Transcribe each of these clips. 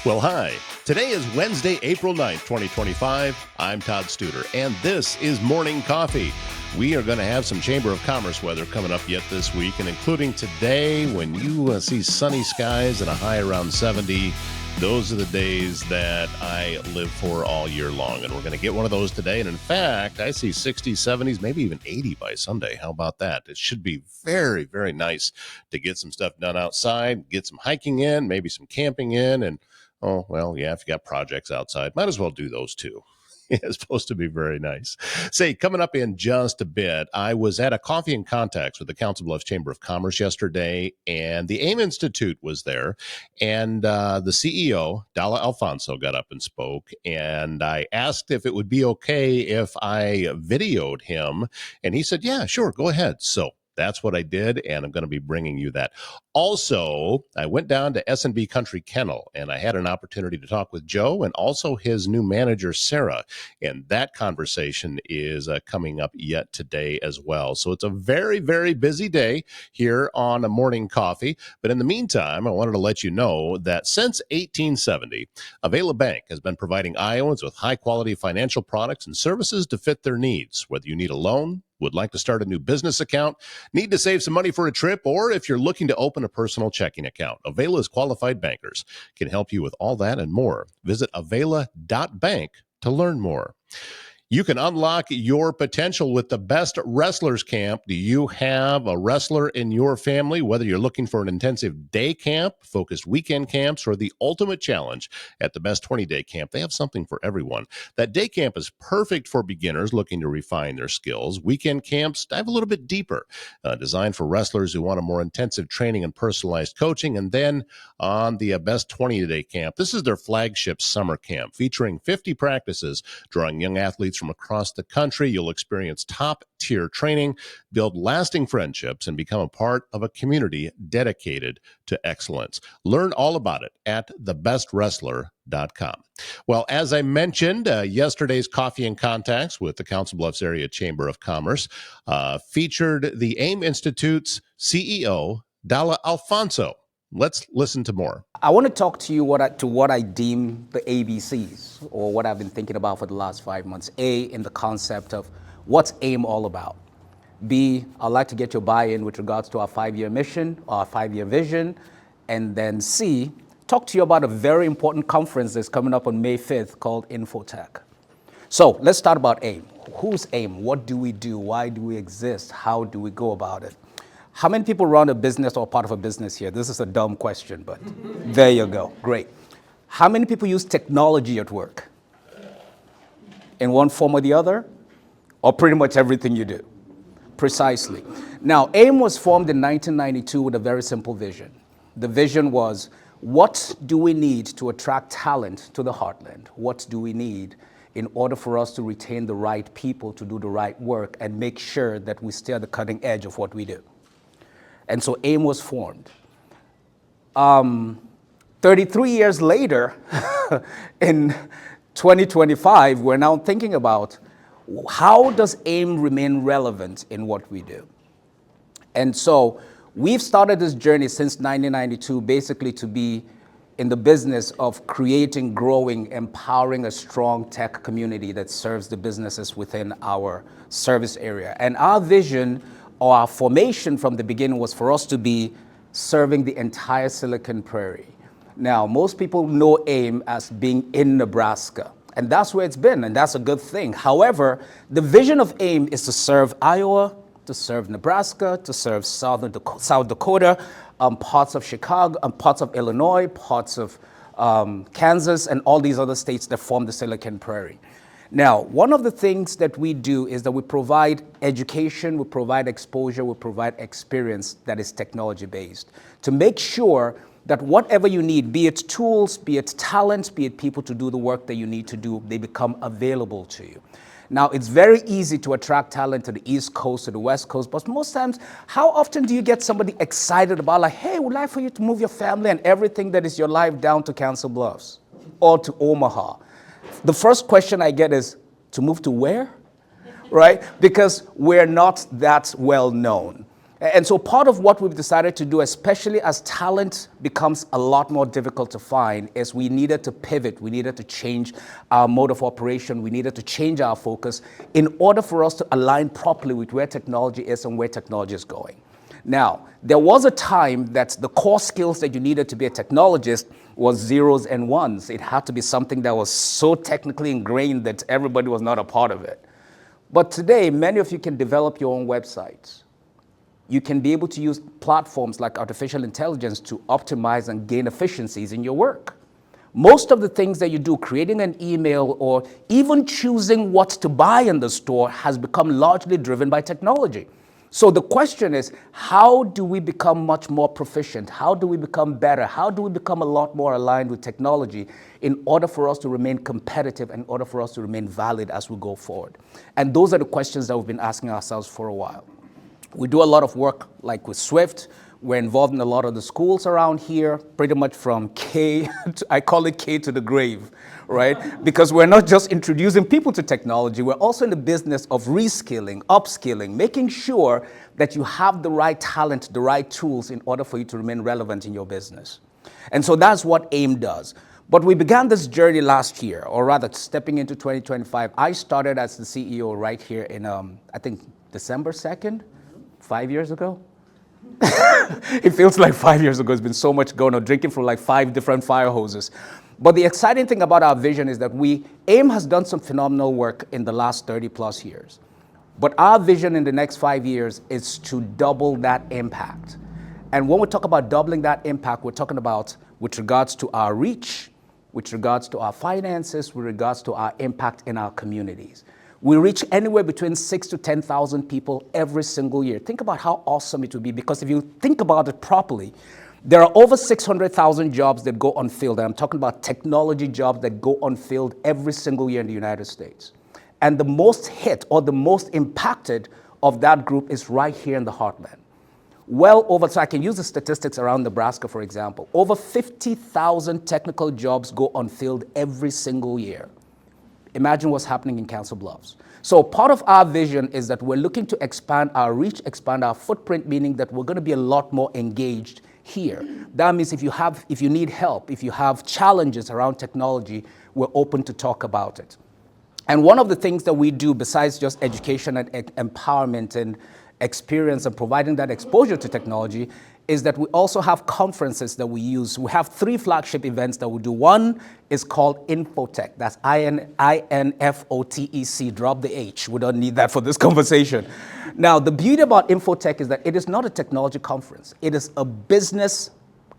Well, hi. Today is Wednesday, April 9th, 2025. I'm Todd Studer, and this is Morning Coffee. We are going to have some Chamber of Commerce weather coming up yet this week, and including today when you see sunny skies and a high around 70. Those are the days that I live for all year long, and we're going to get one of those today. And in fact, I see 60s, 70s, maybe even 80 by Sunday. How about that? It should be very, very nice to get some stuff done outside, get some hiking in, maybe some camping in, and oh, well, yeah, if you got projects outside, might as well do those too. It's supposed to be very nice. Say, coming up in just a bit, I was at a coffee and contacts with the Council Bluffs Chamber of Commerce yesterday, and the AIM Institute was there, and the CEO, Dala Alphonso, got up and spoke, and I asked if it would be okay if I videoed him, and he said, yeah, sure, go ahead. So that's what I did, and I'm going to be bringing you that. Also, I went down to S&B Kountry Kennel, and I had an opportunity to talk with Joe and also his new manager, Sarah, and that conversation is coming up yet today as well. So it's a very, very busy day here on a Morning Coffee, but in the meantime, I wanted to let you know that since 1870, Avela Bank has been providing Iowans with high-quality financial products and services to fit their needs, whether you need a loan, would like to start a new business account, need to save some money for a trip, or if you're looking to open a personal checking account, Avela's qualified bankers can help you with all that and more. Visit avela.bank to learn more. You can unlock your potential with the Best Wrestlers Camp. Do you have a wrestler in your family? Whether you're looking for an intensive day camp, focused weekend camps, or the ultimate challenge at the Best 20-day camp, they have something for everyone. That day camp is perfect for beginners looking to refine their skills. Weekend camps dive a little bit deeper, designed for wrestlers who want a more intensive training and personalized coaching. And then on the Best 20-day camp, this is their flagship summer camp featuring 50 practices, drawing young athletes from across the country. You'll experience top-tier training, build lasting friendships, and become a part of a community dedicated to excellence. Learn all about it at thebestwrestler.com. Well, as I mentioned, yesterday's Coffee and Contacts with the Council Bluffs Area Chamber of Commerce featured the AIM Institute's CEO, Dala Alphonso. Let's listen to more. I want to talk to you what I deem the ABCs, or what I've been thinking about for the last 5 months. A, in the concept of what's AIM all about. B, I'd like to get your buy-in with regards to our 5-year mission, our 5-year vision. And then C, talk to you about a very important conference that's coming up on May 5th called Infotech. So let's start about AIM. Who's AIM? What do we do? Why do we exist? How do we go about it? How many people run a business or part of a business here? This is a dumb question, but there you go. Great. How many people use technology at work? In one form or the other? Or pretty much everything you do? Precisely. Now, AIM was formed in 1992 with a very simple vision. The vision was, what do we need to attract talent to the heartland? What do we need in order for us to retain the right people to do the right work and make sure that we stay at the cutting edge of what we do? And so AIM was formed. 33 years later, in 2025, we're now thinking about how does AIM remain relevant in what we do? And so we've started this journey since 1992, basically to be in the business of creating, growing, empowering a strong tech community that serves the businesses within our service area. And our vision, or our formation from the beginning, was for us to be serving the entire Silicon Prairie. Now, most people know AIM as being in Nebraska, and that's where it's been, and that's a good thing. However, the vision of AIM is to serve Iowa, to serve Nebraska, to serve South Dakota, parts of Chicago, parts of Illinois, parts of Kansas, and all these other states that form the Silicon Prairie. Now, one of the things that we do is that we provide education, we provide exposure, we provide experience that is technology-based to make sure that whatever you need, be it tools, be it talents, be it people to do the work that you need to do, they become available to you. Now, it's very easy to attract talent to the East Coast, to the West Coast, but most times, how often do you get somebody excited about, like, hey, we'd like for you to move your family and everything that is your life down to Council Bluffs or to Omaha? The first question I get is, to move to where? Right? Because we're not that well known. And so part of what we've decided to do, especially as talent becomes a lot more difficult to find, is we needed to pivot. We needed to change our mode of operation. We needed to change our focus in order for us to align properly with where technology is and where technology is going. Now, there was a time that the core skills that you needed to be a technologist was zeros and ones. It had to be something that was so technically ingrained that everybody was not a part of it. But today, many of you can develop your own websites. You can be able to use platforms like artificial intelligence to optimize and gain efficiencies in your work. Most of the things that you do, creating an email or even choosing what to buy in the store, has become largely driven by technology. So the question is, how do we become much more proficient? How do we become better? How do we become a lot more aligned with technology in order for us to remain competitive, in order for us to remain valid as we go forward? And those are the questions that we've been asking ourselves for a while. We do a lot of work like with Swift. We're involved in a lot of the schools around here, pretty much from K, I call it K to the grave, right? Because we're not just introducing people to technology, we're also in the business of reskilling, upskilling, making sure that you have the right talent, the right tools in order for you to remain relevant in your business. And so that's what AIM does. But we began this journey last year, or rather stepping into 2025. I started as the CEO right here in, I think, December 2nd, 5 years ago. It feels like 5 years ago. It's been so much going on, drinking from like 5 different fire hoses. But the exciting thing about our vision is that AIM has done some phenomenal work in the last 30 plus years. But our vision in the next 5 years is to double that impact. And when we talk about doubling that impact, we're talking about with regards to our reach, with regards to our finances, with regards to our impact in our communities. We reach anywhere between 6,000 to 10,000 people every single year. Think about how awesome it would be, because if you think about it properly, there are over 600,000 jobs that go unfilled. And I'm talking about technology jobs that go unfilled every single year in the United States. And the most hit or the most impacted of that group is right here in the heartland. So I can use the statistics around Nebraska, for example. Over 50,000 technical jobs go unfilled every single year. Imagine what's happening in Council Bluffs. So part of our vision is that we're looking to expand our reach, expand our footprint, meaning that we're going to be a lot more engaged here. That means if you need help, if you have challenges around technology, we're open to talk about it. And one of the things that we do, besides just education and empowerment and experience and providing that exposure to technology, is that we also have conferences that we use. We have 3 flagship events that we do. One is called Infotech. That's INFOTEC. Drop the H. We don't need that for this conversation. Now, the beauty about Infotech is that it is not a technology conference. It is a business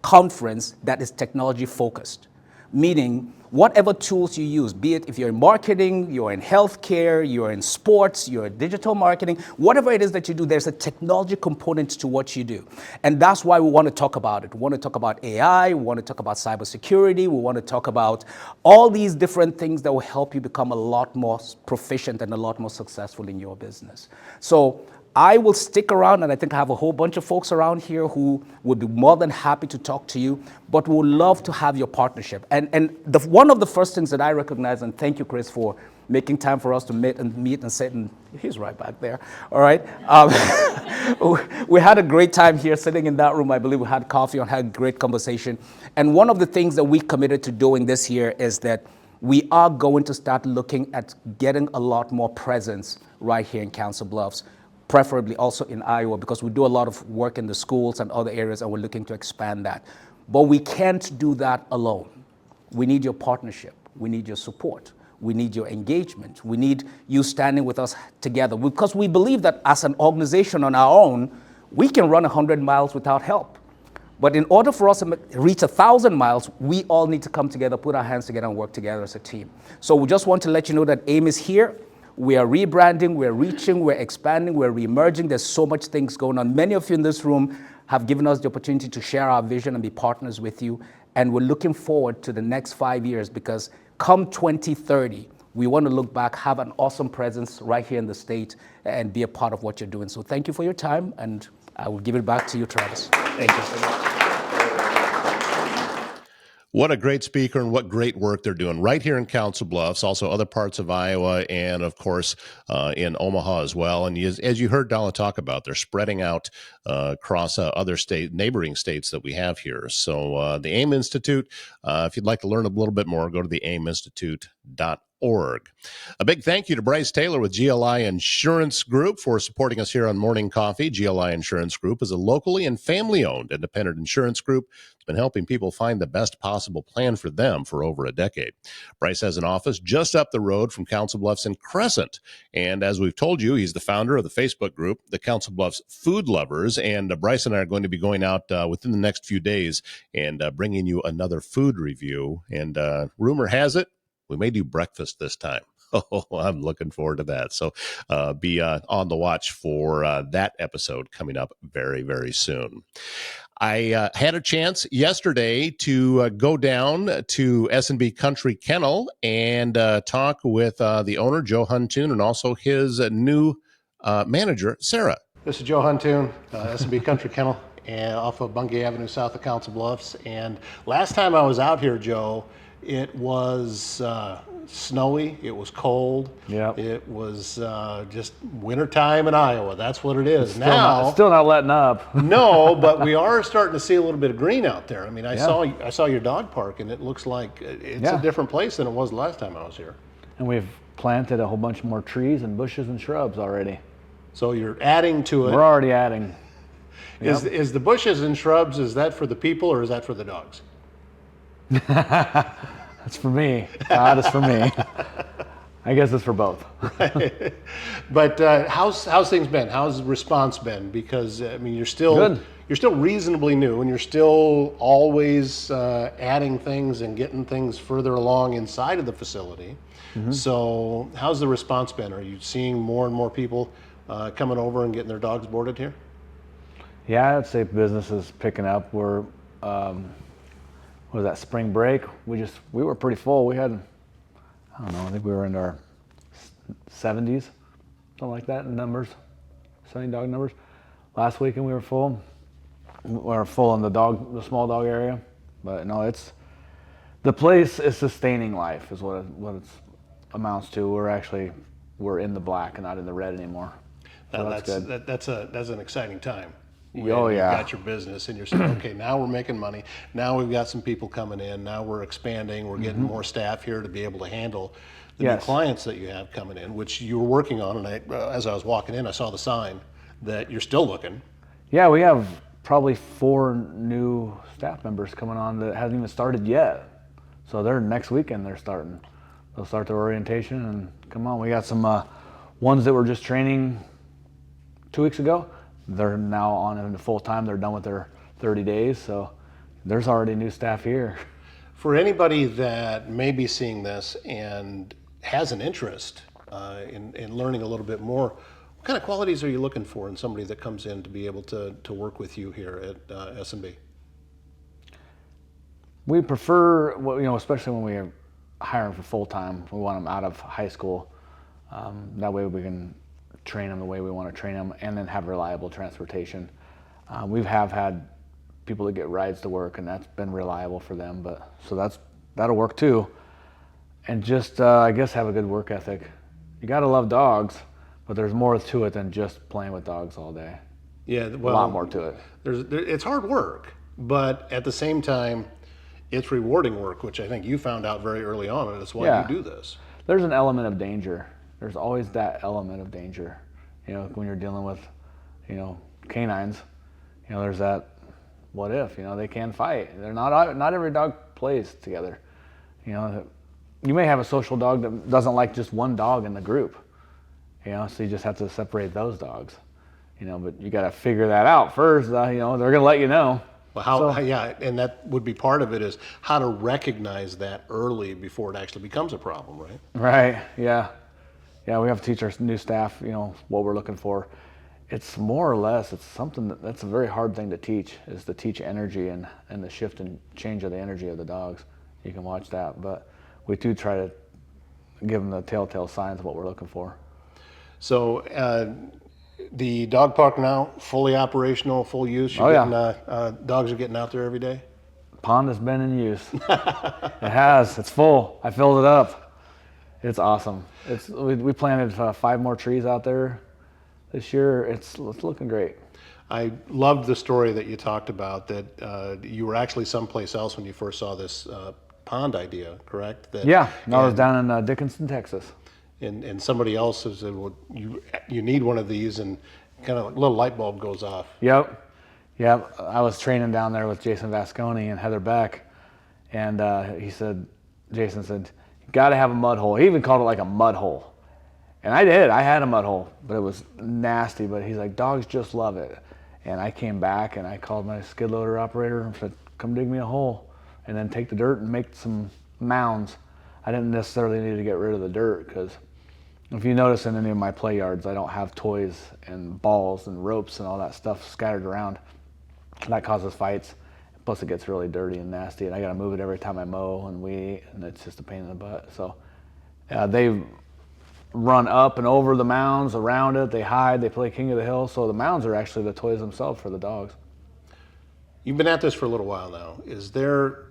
conference that is technology focused, meaning whatever tools you use, be it if you're in marketing, you're in healthcare, you're in sports, you're in digital marketing, whatever it is that you do, there's a technology component to what you do. And that's why we want to talk about it. We want to talk about AI, we want to talk about cybersecurity, we want to talk about all these different things that will help you become a lot more proficient and a lot more successful in your business. So I will stick around, and I think I have a whole bunch of folks around here who would be more than happy to talk to you, but we would love to have your partnership. And one of the first things that I recognize, and thank you, Chris, for making time for us to meet and sit, and he's right back there, all right? We had a great time here sitting in that room. I believe we had coffee and had a great conversation. And one of the things that we committed to doing this year is that we are going to start looking at getting a lot more presence right here in Council Bluffs, preferably also in Iowa, because we do a lot of work in the schools and other areas, and we're looking to expand that. But we can't do that alone. We need your partnership. We need your support. We need your engagement. We need you standing with us together, because we believe that as an organization on our own, we can run 100 miles without help. But in order for us to reach 1,000 miles, we all need to come together, put our hands together, and work together as a team. So we just want to let you know that AIM is here. We are rebranding, we're reaching, we're expanding, we're reemerging. There's so much things going on. Many of you in this room have given us the opportunity to share our vision and be partners with you. And we're looking forward to the next 5 years, because come 2030, we want to look back, have an awesome presence right here in the state, and be a part of what you're doing. So thank you for your time, and I will give it back to you, Travis. Thank you so much. What a great speaker and what great work they're doing right here in Council Bluffs, also other parts of Iowa, and of course in Omaha as well. And as you heard Dala talk about, they're spreading out across other neighboring states that we have here. So the AIM Institute, if you'd like to learn a little bit more, go to the aiminstitute.org. A big thank you to Bryce Taylor with GLI Insurance Group for supporting us here on Morning Coffee. GLI Insurance Group is a locally and family-owned independent insurance group. It's been helping people find the best possible plan for them for over a decade. Bryce has an office just up the road from Council Bluffs in Crescent. And as we've told you, he's the founder of the Facebook group, the Council Bluffs Food Lovers. And Bryce and I are going to be going out within the next few days and bringing you another food review. And rumor has it, we may do breakfast this time. Oh, I'm looking forward to that. So be on the watch for that episode coming up very, very soon. I had a chance yesterday to go down to S&B Kountry Kennel and talk with the owner, Joe Huntoon, and also his new manager, Sarah. This is Joe Huntoon, S&B Kountry Kennel, and off of Bungay Avenue, south of Council Bluffs. And last time I was out here, Joe, it was snowy, it was cold, Yep. It was just wintertime in Iowa. That's what it is. Still not letting up. No, but we are starting to see a little bit of green out there. I mean, I saw your dog park, and it looks like it's a different place than it was the last time I was here. And we've planted a whole bunch more trees and bushes and shrubs already. So you're adding to it. We're already adding. Is the bushes and shrubs, is that for the people or is that for the dogs? That's for me. That is for me. I guess it's for both. But how's things been? How's the response been? Because I mean, you're still reasonably new, and you're still always adding things and getting things further along inside of the facility. Mm-hmm. So how's the response been? Are you seeing more and more people coming over and getting their dogs boarded here? Yeah, I'd say business is picking up. We're what was that, spring break? We were pretty full. We had, I don't know, I think we were in our 70s, something like that in numbers, 70 dog numbers. Last weekend we were full. We were full in the small dog area. But no, the place is sustaining life is what it amounts to. We're in the black and not in the red anymore. So that's good. That's an exciting time. You've got your business and you're saying, okay, now we're making money. Now we've got some people coming in. Now we're expanding. We're getting more staff here to be able to handle the new clients that you have coming in, which you were working on. And as I was walking in, I saw the sign that you're still looking. Yeah, we have probably 4 new staff members coming on that hasn't even started yet. So they're next weekend they're starting. They'll start their orientation and come on. We got some ones that were just training 2 weeks ago. They're now on in full time. They're done with their 30 days. So there's already new staff here. For anybody that may be seeing this and has an interest in learning a little bit more, what kind of qualities are you looking for in somebody that comes in to be able to work with you here at S&B? We prefer, especially when we hire them for full time, we want them out of high school. That way we can train them the way we want to train them and then have reliable transportation. We have had people that get rides to work and that's been reliable for them, so that'll work too. And just, I guess, have a good work ethic. You got to love dogs, but there's more to it than just playing with dogs all day. Yeah, well, a lot more to it. It's hard work, but at the same time, it's rewarding work, which I think you found out very early on, and that's why you do this. There's an element of danger. There's always that element of danger. When you're dealing with, canines, there's that what if, they can fight. They're not every dog plays together. You may have a social dog that doesn't like just one dog in the group, so you just have to separate those dogs, but you got to figure that out first. They're going to let you know. Well, and that would be part of it is how to recognize that early before it actually becomes a problem, right? Right, yeah. Yeah, we have to teach our new staff, what we're looking for. It's more or less, it's something that's a very hard thing to teach, is to teach energy and the shift and change of the energy of the dogs. You can watch that, but we do try to give them the telltale signs of what we're looking for. So the dog park now, fully operational, full use? Dogs are getting out there every day? pond has been in use. It has. It's full. I filled it up. It's awesome. We planted 5 more trees out there this year. It's looking great. I loved the story that you talked about, that you were actually someplace else when you first saw this pond idea, correct? I was down in Dickinson, Texas. And somebody else said, well, you need one of these, and kind of a little light bulb goes off. Yep. I was training down there with Jason Vasconi and Heather Beck, and Jason said, you got to have a mud hole. He even called it like a mud hole. And I did. I had a mud hole, but it was nasty. But he's like, dogs just love it. And I came back and I called my skid loader operator and said, come dig me a hole, and then take the dirt and make some mounds. I didn't necessarily need to get rid of the dirt, because if you notice in any of my play yards, I don't have toys and balls and ropes and all that stuff scattered around. That causes fights. Plus it gets really dirty and nasty, and I gotta move it every time I mow and weed, and it's just a pain in the butt. So they run up and over the mounds, around it, they hide, they play king of the hill. So the mounds are actually the toys themselves for the dogs. You've been at this for a little while now. Is there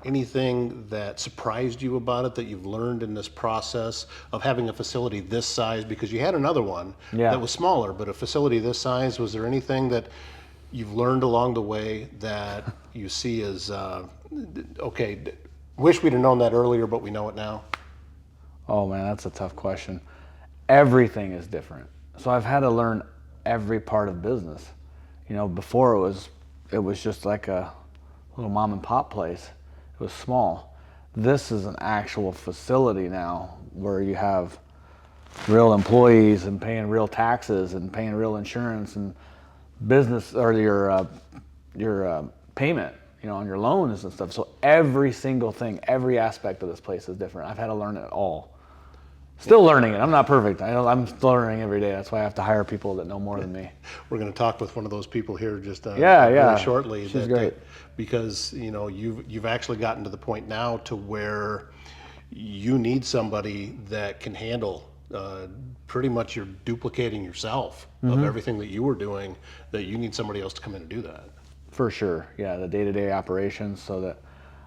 anything that surprised you about it that you've learned in this process of having a facility this size? Because you had another one that was smaller, but a facility this size, was there anything that you've learned along the way that you see as, okay, wish we'd have known that earlier, but we know it now? Oh man, that's a tough question. Everything is different. So I've had to learn every part of business. Before it was just like a little mom and pop place. It was small. This is an actual facility now where you have real employees and paying real taxes and paying real insurance and business, or your payment, on your loans and stuff. So every single thing, every aspect of this place is different. I've had to learn it all. Still learning it. I'm not perfect. I'm still learning every day. That's why I have to hire people that know more than me. We're going to talk with one of those people here just very shortly. She's great. Because you've actually gotten to the point now to where you need somebody that can handle pretty much you're duplicating yourself of everything that you were doing, that you need somebody else to come in and do that. For sure. Yeah, the day-to-day operations, so that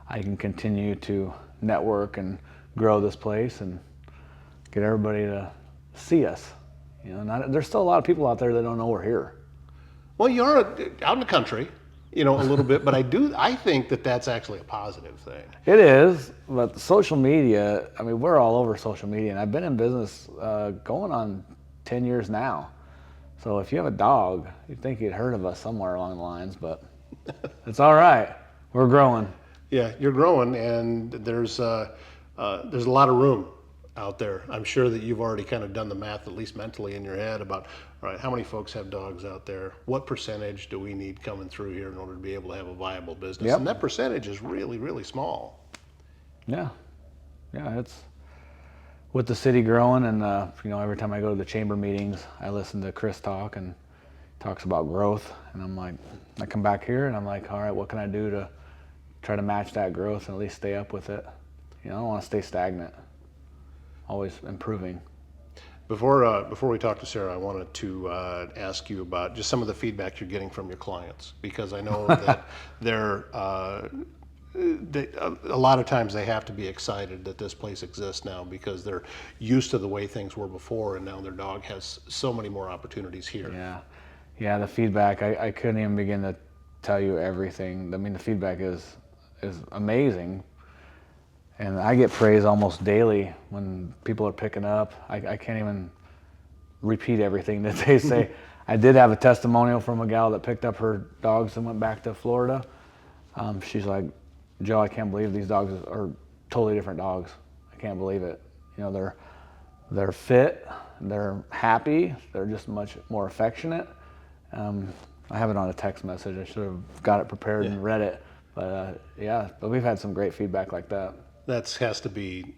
I can continue to network and grow this place and get everybody to see us. There's still a lot of people out there that don't know we're here. Well, you are out in the country, a little bit, but I think that that's actually a positive thing. It is, but social media, we're all over social media, and I've been in business going on 10 years now. So if you have a dog, you'd think you'd heard of us somewhere along the lines, but it's all right. We're growing. Yeah, you're growing, and there's a lot of room out there. I'm sure that you've already kind of done the math, at least mentally in your head, about, all right, how many folks have dogs out there? What percentage do we need coming through here in order to be able to have a viable business? Yep. And that percentage is really, really small. Yeah, it's with the city growing, and every time I go to the chamber meetings, I listen to Chris talk, and talks about growth, and I'm like, I come back here and I'm like, all right, what can I do to try to match that growth and at least stay up with it? I don't want to stay stagnant. Always improving. Before we talk to Sarah, I wanted to ask you about just some of the feedback you're getting from your clients, because I know that a lot of times they have to be excited that this place exists now, because they're used to the way things were before, and now their dog has so many more opportunities here. Yeah, the feedback, I couldn't even begin to tell you everything. The feedback is amazing. And I get praise almost daily when people are picking up. I can't even repeat everything that they say. I did have a testimonial from a gal that picked up her dogs and went back to Florida. She's like, Joe, I can't believe these dogs are totally different dogs. I can't believe it. They're fit, they're happy, they're just much more affectionate. I have it on a text message. I should have got it prepared and read it. But but we've had some great feedback like that. That has to be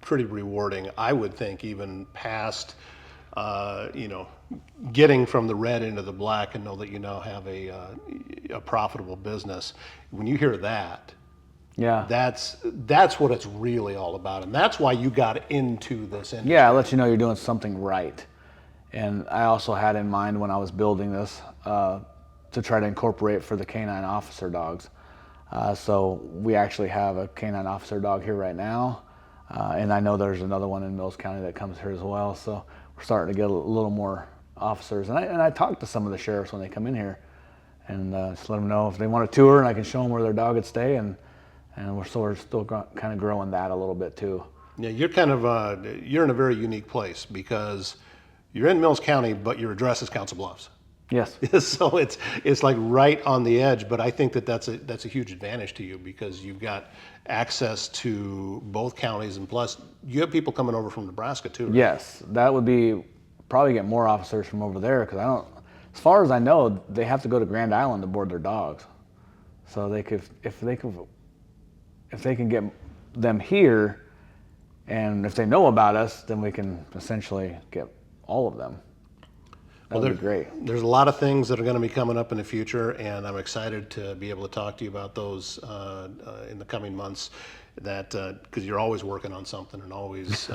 pretty rewarding, I would think, even past, getting from the red into the black and know that you now have a profitable business. When you hear that, that's what it's really all about, and that's why you got into this industry. Yeah, it lets you know you're doing something right. And I also had in mind when I was building this to try to incorporate for the canine officer dogs. So we actually have a canine officer dog here right now. And I know there's another one in Mills County that comes here as well. So we're starting to get a little more officers. And I talk to some of the sheriffs when they come in here and just let them know if they want a tour, and I can show them where their dog would stay. And we're still kind of growing that a little bit too. Yeah, you're kind of you're in a very unique place because you're in Mills County, but your address is Council Bluffs. Yes. So it's like right on the edge, but I think that's a huge advantage to you because you've got access to both counties, and plus you have people coming over from Nebraska too. Right? Yes, that would be probably get more officers from over there because as far as I know, they have to go to Grand Island to board their dogs. So they could, if they can get them here, and if they know about us, then we can essentially get all of them. That would be great. There's a lot of things that are going to be coming up in the future, and I'm excited to be able to talk to you about those in the coming months. That because you're always working on something and always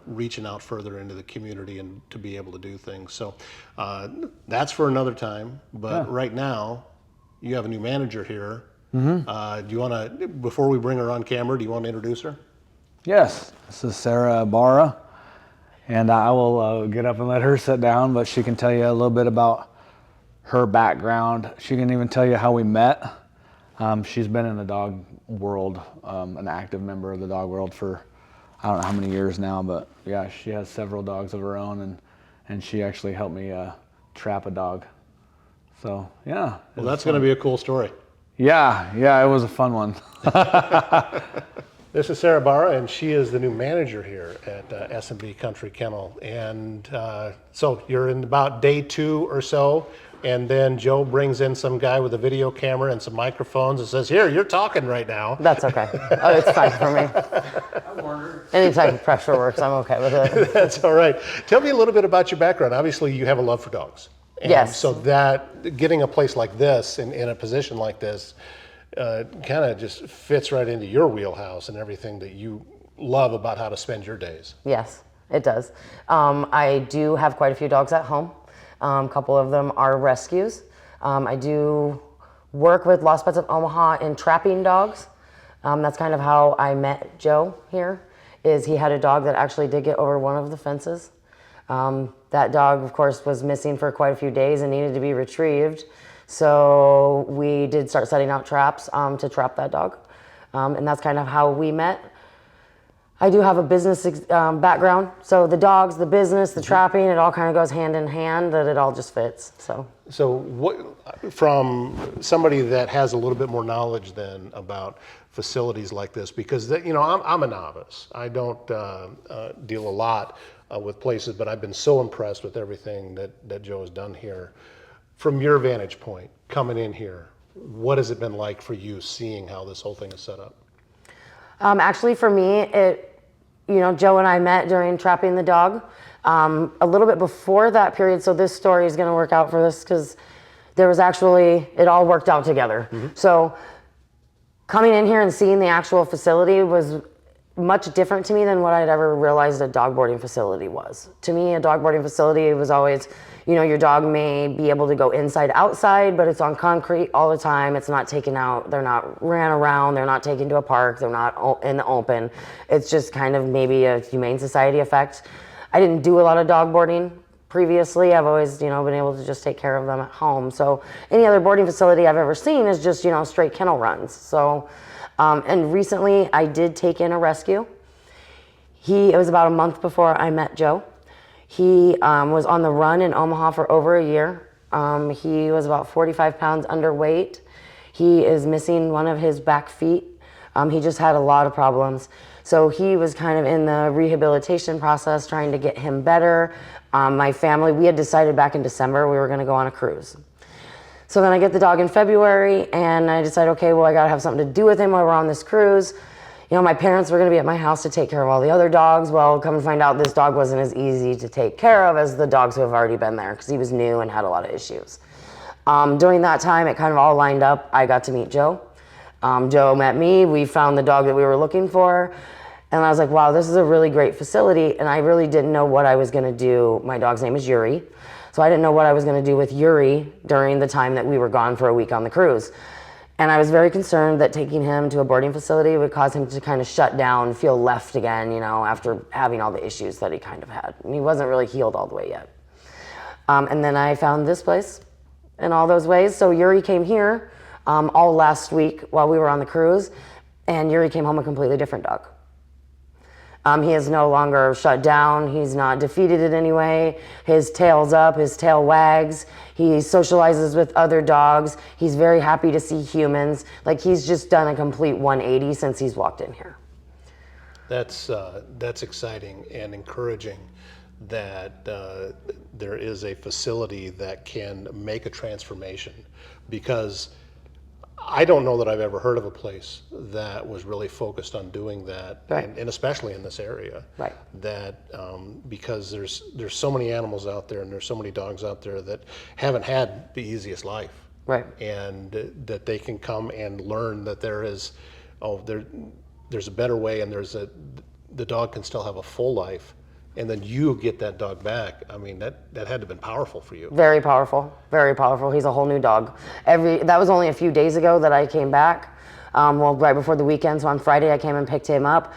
reaching out further into the community and to be able to do things. So that's for another time. But right now, you have a new manager here. Mm-hmm. Do you want to, before we bring her on camera, do you want to introduce her? Yes, this is Sarah Barra. And I will get up and let her sit down, but she can tell you a little bit about her background. She can even tell you how we met. She's been in the dog world, an active member of the dog world for I don't know how many years now, but yeah, she has several dogs of her own, and she actually helped me trap a dog. So yeah. Well, that's going to be a cool story. Yeah, it was a fun one. This is Sarah Barra, and she is the new manager here at S&B Kountry Kennel. And so you're in about day 2 or so, and then Joe brings in some guy with a video camera and some microphones and says, "Here, you're talking right now." That's okay. Oh, it's fine for me. Any type of pressure works. I'm okay with it. That's all right. Tell me a little bit about your background. Obviously, you have a love for dogs. And yes. So that getting a place like this in a position like this kind of just fits right into your wheelhouse and everything that you love about how to spend your days. Yes, it does. I do have quite a few dogs at home. A couple of them are rescues. I do work with Lost Pets of Omaha in trapping dogs. That's kind of how I met Joe here, is he had a dog that actually did get over one of the fences. That dog, of course, was missing for quite a few days and needed to be retrieved. So we did start setting out traps to trap that dog. And that's kind of how we met. I do have a business background. So the dogs, the business, the trapping, it all kind of goes hand in hand, that it all just fits. So what, from somebody that has a little bit more knowledge then about facilities like this, because I'm a novice. I don't deal a lot with places, but I've been so impressed with everything that Joe has done here. From your vantage point, coming in here, what has it been like for you seeing how this whole thing is set up? Actually, for me, Joe and I met during trapping the dog. A little bit before that period, so this story is going to work out for this because there was actually, it all worked out together. Mm-hmm. So coming in here and seeing the actual facility was much different to me than what I'd ever realized a dog boarding facility was. To me, a dog boarding facility was always, your dog may be able to go inside, outside, but it's on concrete all the time. It's not taken out. They're not ran around. They're not taken to a park. They're not in the open. It's just kind of maybe a Humane Society effect. I didn't do a lot of dog boarding previously. I've always, been able to just take care of them at home. So any other boarding facility I've ever seen is just, straight kennel runs. So, and recently I did take in a rescue. It was about a month before I met Joe. He was on the run in Omaha for over a year. He was about 45 pounds underweight. He is missing one of his back feet. He just had a lot of problems. So he was kind of in the rehabilitation process, trying to get him better. My family, we had decided back in December we were gonna go on a cruise. So then I get the dog in February and I decide, okay, well, I gotta have something to do with him while we're on this cruise. My parents were gonna be at my house to take care of all the other dogs. Well, come to find out this dog wasn't as easy to take care of as the dogs who have already been there because he was new and had a lot of issues. During that time, it kind of all lined up. I got to meet Joe. Joe met me. We found the dog that we were looking for. And I was like, wow, this is a really great facility. And I really didn't know what I was gonna do. My dog's name is Yuri. So I didn't know what I was gonna do with Yuri during the time that we were gone for a week on the cruise. And I was very concerned that taking him to a boarding facility would cause him to kind of shut down, feel left again, after having all the issues that he kind of had. And he wasn't really healed all the way yet. And then I found this place in all those ways. So Yuri came here all last week while we were on the cruise, and Yuri came home a completely different dog. He is no longer shut down. He's not defeated in any way. His tail's up, his tail wags. He socializes with other dogs. He's very happy to see humans. Like, he's just done a complete 180 since he's walked in here. That's exciting and encouraging that there is a facility that can make a transformation, because I don't know that I've ever heard of a place that was really focused on doing that, Right. and especially in this area. Right. That because there's so many animals out there, and there's so many dogs out there that haven't had the easiest life. Right. And that they can come and learn that there's a better way, and the dog can still have a full life, and then you get that dog back. I mean, that had to have been powerful for you. Very powerful, very powerful. He's a whole new dog. That was only a few days ago that I came back. Right before the weekend. So on Friday I came and picked him up.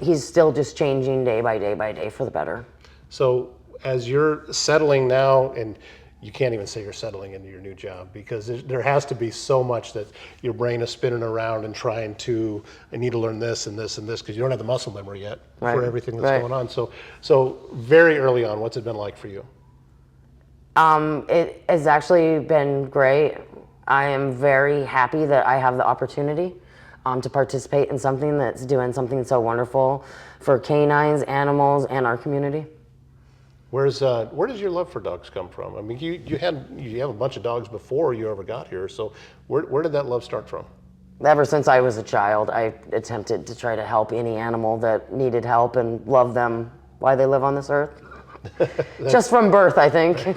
He's still just changing day by day by day for the better. So as you're settling now, and you can't even say you're settling into your new job, because there has to be so much that your brain is spinning around and trying to, I need to learn this and this and this, because you don't have the muscle memory yet for everything that's going on. So very early on, what's it been like for you? It has actually been great. I am very happy that I have the opportunity to participate in something that's doing something so wonderful for canines, animals, and our community. Where does your love for dogs come from? I mean, you have a bunch of dogs before you ever got here. So where did that love start from? Ever since I was a child, I attempted to try to help any animal that needed help and love them while they live on this earth. Just from birth, I think.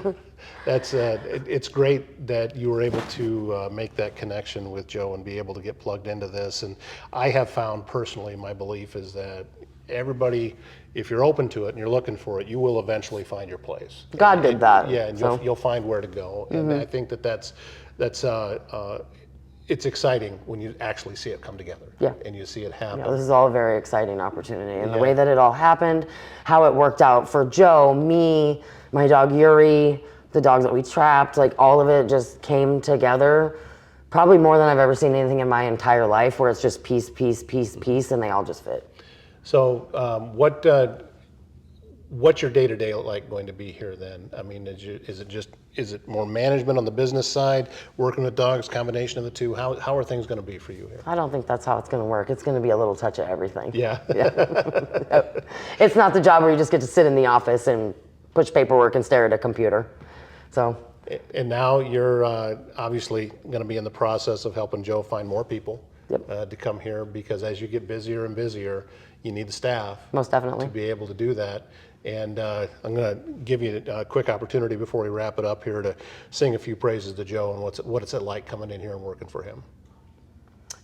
It's great that you were able to make that connection with Joe and be able to get plugged into this. And I have found personally, my belief is that everybody, if you're open to it and you're looking for it, you will eventually find your place. God did that. Yeah, and you'll find where to go. And I think that's it's exciting when you actually see it come together. Yeah. And you see it happen. This is all a very exciting opportunity. And the way that it all happened, how it worked out for Joe, me, my dog Yuri, the dogs that we trapped, like all of it just came together. Probably more than I've ever seen anything in my entire life, where it's just piece, piece, piece, piece, and they all just fit. So what's your day-to-day like going to be here then? I mean, is it more management on the business side, working with dogs, combination of the two? How are things going to be for you here? I don't think that's how it's going to work. It's going to be a little touch of everything. Yeah. It's not the job where you just get to sit in the office and push paperwork and stare at a computer. So. And now you're obviously going to be in the process of helping Joe find more people to come here, because as you get busier and busier, you need the staff. Most definitely. To be able to do that. And I'm going to give you a quick opportunity before we wrap it up here to sing a few praises to Joe and what it's like coming in here and working for him.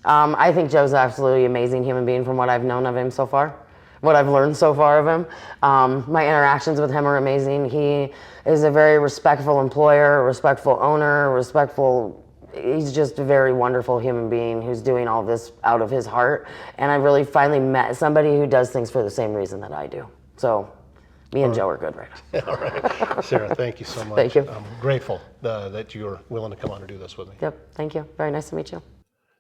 I think Joe's an absolutely amazing human being from what I've known of him so far, what I've learned so far of him. My interactions with him are amazing. He is a very respectful employer, a respectful owner, he's just a very wonderful human being who's doing all this out of his heart. And I really finally met somebody who does things for the same reason that I do. So me and Joe are good right now. All right. Sarah, thank you so much. Thank you. I'm grateful that you're willing to come on and do this with me. Yep, thank you. Very nice to meet you.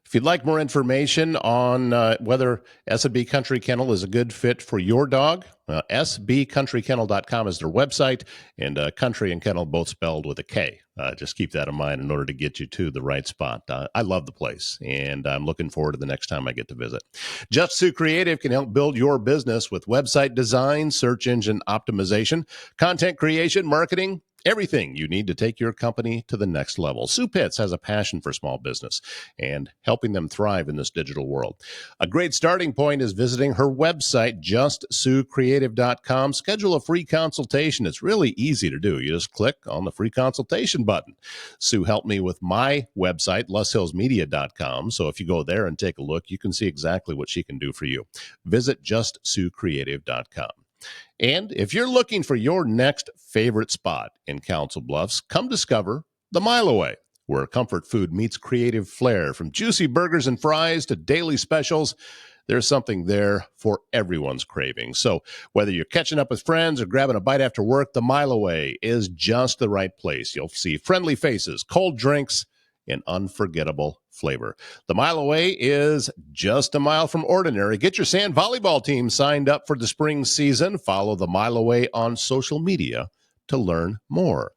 If you'd like more information on whether S&B Country Kennel is a good fit for your dog, sbcountrykennel.com is their website, and country and kennel both spelled with a K. Just keep that in mind in order to get you to the right spot. I love the place, and I'm looking forward to the next time I get to visit. Just Sue Creative can help build your business with website design, search engine optimization, content creation, marketing, everything you need to take your company to the next level. Sue Pitts has a passion for small business and helping them thrive in this digital world. A great starting point is visiting her website, justsuecreative.com. Schedule a free consultation. It's really easy to do. You just click on the free consultation button. Sue helped me with my website, lushillsmedia.com. So if you go there and take a look, you can see exactly what she can do for you. Visit justsuecreative.com. And if you're looking for your next favorite spot in Council Bluffs, come discover the Mile Away. where comfort food meets creative flair. From juicy burgers and fries to daily specials, there's something there for everyone's craving. So whether you're catching up with friends or grabbing a bite after work, the Mile Away is just the right place. You'll see friendly faces, cold drinks, and unforgettable flavor. The Mile Away is just a mile from ordinary. Get your sand volleyball team signed up for the spring season. Follow the Mile Away on social media to learn more.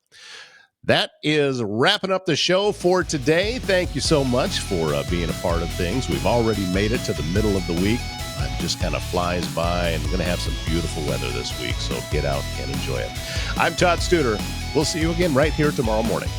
That is wrapping up the show for today. Thank you so much for being a part of things. We've already made it to the middle of the week. It just kind of flies by, and we're going to have some beautiful weather this week, so get out and enjoy it. I'm Todd Studer. We'll see you again right here tomorrow morning.